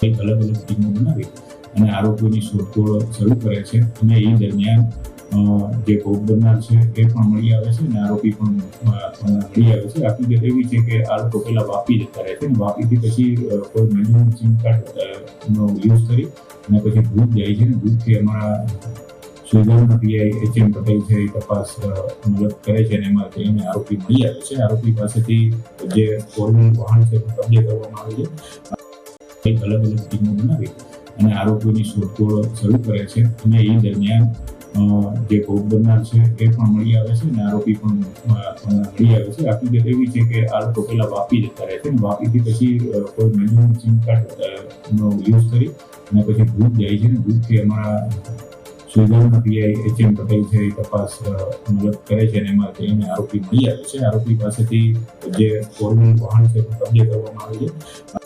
એક અલગ અલગ ટીમો બનાવી અને આરોપીની શોધખોળ શરૂ કરે છે અને એ દરમિયાન જે ભોગ બનનાર છે એ પણ મળી આવે છે અને આરોપી પણ મળી આવે છે. હકીકત એવી છે કે આ લોકો પહેલા વાપી જતા રહે છે અને વાપીથી પછી કોઈ મેન્યુઅલ સિમ કાર્ડ નો યુઝ કરી અને પછી ભૂત જાય છે ને ભૂતથી અમારા સુઈગામના પીઆઈ એચ.એમ. પટેલ છે એ તપાસ મદદ કરે છે અને એમાં એને આરોપી મળી આવે છે. આરોપી પાસેથી જે ફોર-વ્હીલ વાહન છે તે કબજે કરવામાં આવે છે. એક અલગ અલગ ટીમો બનાવી અને આરોપીની શોધખોળ શરૂ કરે છે અને એ દરમિયાન જે ભોગ બનનાર છે એ પણ મળી આવે છે અને આરોપી પણ મળી આવે છે. હકીકત એવી છે કે આ લોકો પહેલા વાપી જતા રહે છે અને વાપીથી પછી કોઈ મેન્યુઅલ સિમ કાર્ડ નો યુઝ કરી અને પછી ભૂત જાય છે ને ભૂતથી અમારા સુઈગામના પીઆઈ એચ.એમ. પટેલ છે એ તપાસ મદદ કરે છે અને એમાં એને આરોપી મળી આવે છે. આરોપી પાસેથી જે ફોર-વ્હીલ વાહન છે તે કબજે કરવામાં આવે છે.